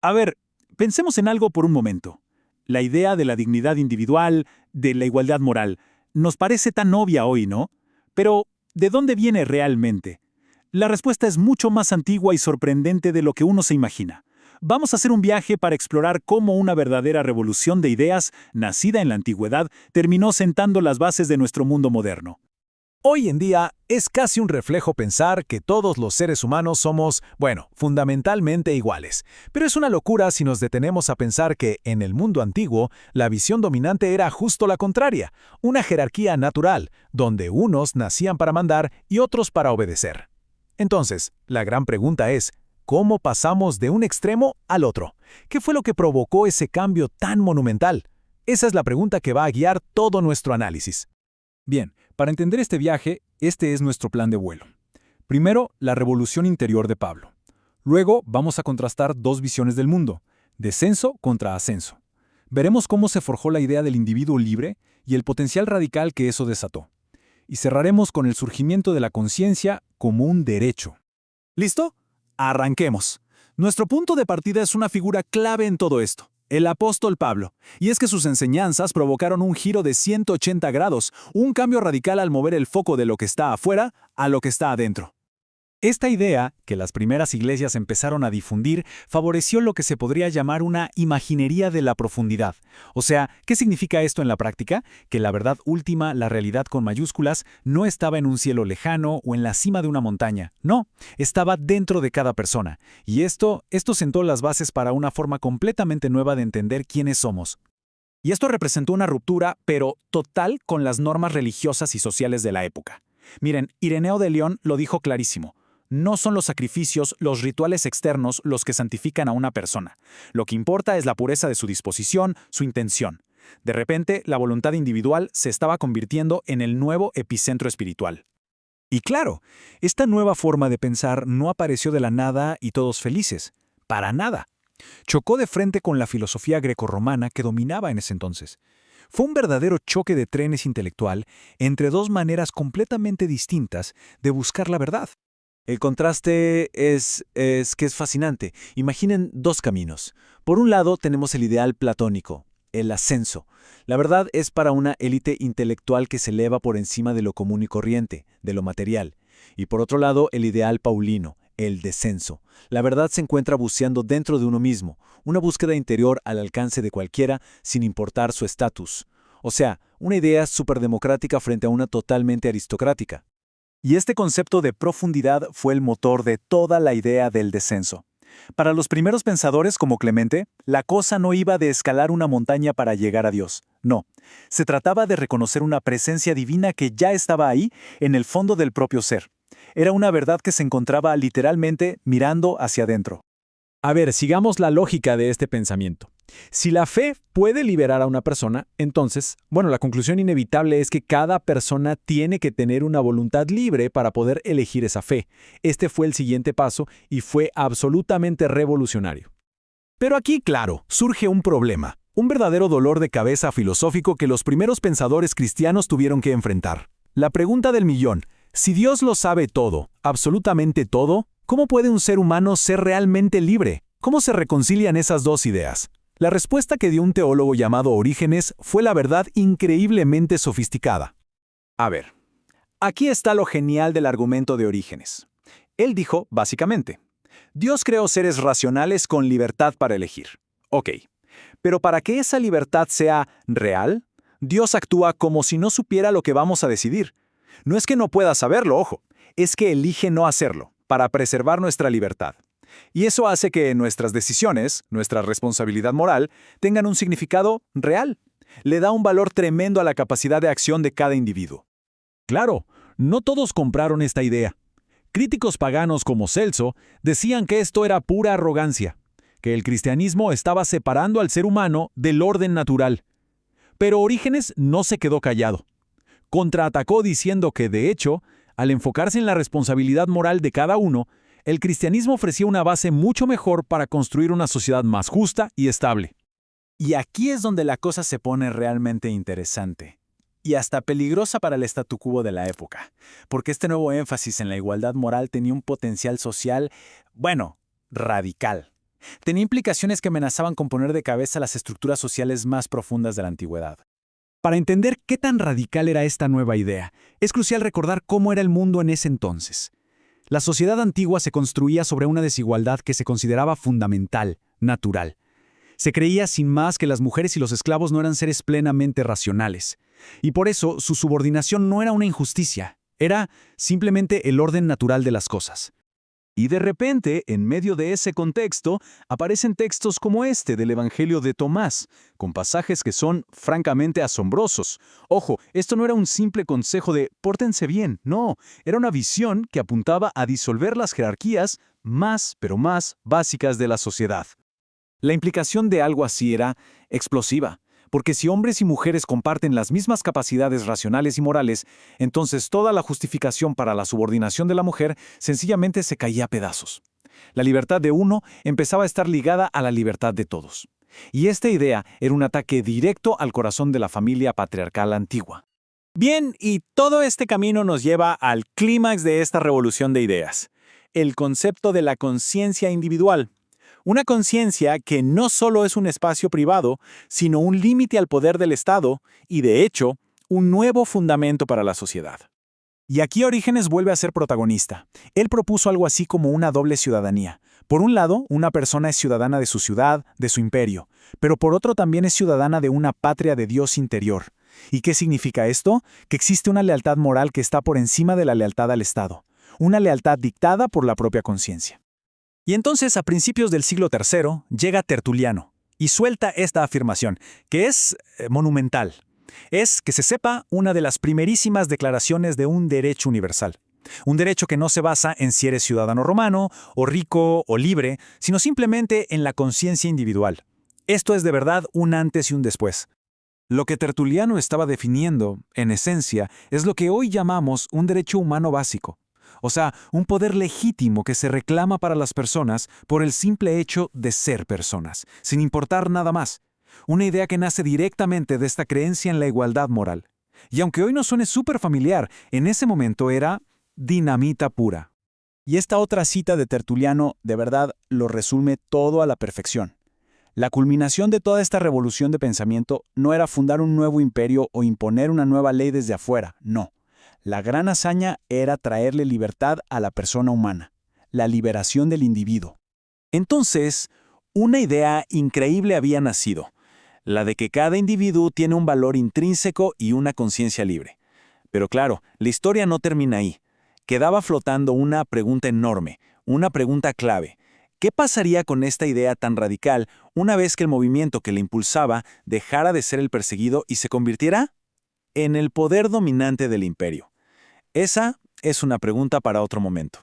A ver, pensemos en algo por un momento. La idea de la dignidad individual, de la igualdad moral, nos parece tan obvia hoy, ¿no? Pero, ¿de dónde viene realmente? La respuesta es mucho más antigua y sorprendente de lo que uno se imagina. Vamos a hacer un viaje para explorar cómo una verdadera revolución de ideas, nacida en la antigüedad, terminó sentando las bases de nuestro mundo moderno. Hoy en día es casi un reflejo pensar que todos los seres humanos somos, bueno, fundamentalmente iguales. Pero es una locura si nos detenemos a pensar que, en el mundo antiguo, la visión dominante era justo la contraria, una jerarquía natural, donde unos nacían para mandar y otros para obedecer. Entonces, la gran pregunta es, ¿cómo pasamos de un extremo al otro? ¿Qué fue lo que provocó ese cambio tan monumental? Esa es la pregunta que va a guiar todo nuestro análisis. Bien, para entender este viaje, este es nuestro plan de vuelo. Primero, la revolución interior de Pablo. Luego, vamos a contrastar dos visiones del mundo, descenso contra ascenso. Veremos cómo se forjó la idea del individuo libre y el potencial radical que eso desató. Y cerraremos con el surgimiento de la conciencia como un derecho. ¿Listo? Arranquemos. Nuestro punto de partida es una figura clave en todo esto, el apóstol Pablo. Y es que sus enseñanzas provocaron un giro de 180 grados, un cambio radical al mover el foco de lo que está afuera a lo que está adentro. Esta idea, que las primeras iglesias empezaron a difundir, favoreció lo que se podría llamar una imaginería de la profundidad. O sea, ¿qué significa esto en la práctica? Que la verdad última, la realidad con mayúsculas, no estaba en un cielo lejano o en la cima de una montaña. No, estaba dentro de cada persona. Y esto sentó las bases para una forma completamente nueva de entender quiénes somos. Y esto representó una ruptura, pero total, con las normas religiosas y sociales de la época. Miren, Ireneo de León lo dijo clarísimo. No son los sacrificios, los rituales externos los que santifican a una persona. Lo que importa es la pureza de su disposición, su intención. De repente, la voluntad individual se estaba convirtiendo en el nuevo epicentro espiritual. Y claro, esta nueva forma de pensar no apareció de la nada y todos felices. Para nada. Chocó de frente con la filosofía grecorromana que dominaba en ese entonces. Fue un verdadero choque de trenes intelectual entre dos maneras completamente distintas de buscar la verdad. El contraste es fascinante. Imaginen dos caminos. Por un lado tenemos el ideal platónico, el ascenso. La verdad es para una élite intelectual que se eleva por encima de lo común y corriente, de lo material. Y por otro lado, el ideal paulino, el descenso. La verdad se encuentra buceando dentro de uno mismo, una búsqueda interior al alcance de cualquiera sin importar su estatus. O sea, una idea superdemocrática frente a una totalmente aristocrática. Y este concepto de profundidad fue el motor de toda la idea del descenso. Para los primeros pensadores como Clemente, la cosa no iba de escalar una montaña para llegar a Dios. No, se trataba de reconocer una presencia divina que ya estaba ahí, en el fondo del propio ser. Era una verdad que se encontraba literalmente mirando hacia adentro. A ver, sigamos la lógica de este pensamiento. Si la fe puede liberar a una persona, entonces, la conclusión inevitable es que cada persona tiene que tener una voluntad libre para poder elegir esa fe. Este fue el siguiente paso y fue absolutamente revolucionario. Pero aquí, claro, surge un problema, un verdadero dolor de cabeza filosófico que los primeros pensadores cristianos tuvieron que enfrentar. La pregunta del millón: si Dios lo sabe todo, absolutamente todo, ¿cómo puede un ser humano ser realmente libre? ¿Cómo se reconcilian esas dos ideas? La respuesta que dio un teólogo llamado Orígenes fue la verdad increíblemente sofisticada. A ver, aquí está lo genial del argumento de Orígenes. Él dijo, básicamente, Dios creó seres racionales con libertad para elegir. Ok, pero para que esa libertad sea real, Dios actúa como si no supiera lo que vamos a decidir. No es que no pueda saberlo, ojo, es que elige no hacerlo, para preservar nuestra libertad. Y eso hace que nuestras decisiones, nuestra responsabilidad moral, tengan un significado real. Le da un valor tremendo a la capacidad de acción de cada individuo. Claro, no todos compraron esta idea. Críticos paganos como Celso decían que esto era pura arrogancia, que el cristianismo estaba separando al ser humano del orden natural. Pero Orígenes no se quedó callado. Contraatacó diciendo que, de hecho, al enfocarse en la responsabilidad moral de cada uno, el cristianismo ofrecía una base mucho mejor para construir una sociedad más justa y estable. Y aquí es donde la cosa se pone realmente interesante. Y hasta peligrosa para el statu quo de la época. Porque este nuevo énfasis en la igualdad moral tenía un potencial social, radical. Tenía implicaciones que amenazaban con poner de cabeza las estructuras sociales más profundas de la antigüedad. Para entender qué tan radical era esta nueva idea, es crucial recordar cómo era el mundo en ese entonces. La sociedad antigua se construía sobre una desigualdad que se consideraba fundamental, natural. Se creía sin más que las mujeres y los esclavos no eran seres plenamente racionales. Y por eso su subordinación no era una injusticia, era simplemente el orden natural de las cosas. Y de repente, en medio de ese contexto, aparecen textos como este del Evangelio de Tomás, con pasajes que son francamente asombrosos. Ojo, esto no era un simple consejo de «pórtense bien», no, era una visión que apuntaba a disolver las jerarquías más, pero más básicas de la sociedad. La implicación de algo así era explosiva, porque si hombres y mujeres comparten las mismas capacidades racionales y morales, entonces toda la justificación para la subordinación de la mujer sencillamente se caía a pedazos. La libertad de uno empezaba a estar ligada a la libertad de todos. Y esta idea era un ataque directo al corazón de la familia patriarcal antigua. Bien, y todo este camino nos lleva al clímax de esta revolución de ideas, el concepto de la conciencia individual. Una conciencia que no solo es un espacio privado, sino un límite al poder del Estado y, de hecho, un nuevo fundamento para la sociedad. Y aquí Orígenes vuelve a ser protagonista. Él propuso algo así como una doble ciudadanía. Por un lado, una persona es ciudadana de su ciudad, de su imperio, pero por otro también es ciudadana de una patria de Dios interior. ¿Y qué significa esto? Que existe una lealtad moral que está por encima de la lealtad al Estado, una lealtad dictada por la propia conciencia. Y entonces, a principios del siglo III, llega Tertuliano y suelta esta afirmación, que es monumental. Es, que se sepa, una de las primerísimas declaraciones de un derecho universal. Un derecho que no se basa en si eres ciudadano romano, o rico, o libre, sino simplemente en la conciencia individual. Esto es de verdad un antes y un después. Lo que Tertuliano estaba definiendo, en esencia, es lo que hoy llamamos un derecho humano básico. O sea, un poder legítimo que se reclama para las personas por el simple hecho de ser personas, sin importar nada más. Una idea que nace directamente de esta creencia en la igualdad moral. Y aunque hoy nos suene súper familiar, en ese momento era dinamita pura. Y esta otra cita de Tertuliano de verdad lo resume todo a la perfección. La culminación de toda esta revolución de pensamiento no era fundar un nuevo imperio o imponer una nueva ley desde afuera, no. La gran hazaña era traerle libertad a la persona humana, la liberación del individuo. Entonces, una idea increíble había nacido, la de que cada individuo tiene un valor intrínseco y una conciencia libre. Pero claro, la historia no termina ahí. Quedaba flotando una pregunta enorme, una pregunta clave. ¿Qué pasaría con esta idea tan radical una vez que el movimiento que la impulsaba dejara de ser el perseguido y se convirtiera en el poder dominante del imperio? Esa es una pregunta para otro momento.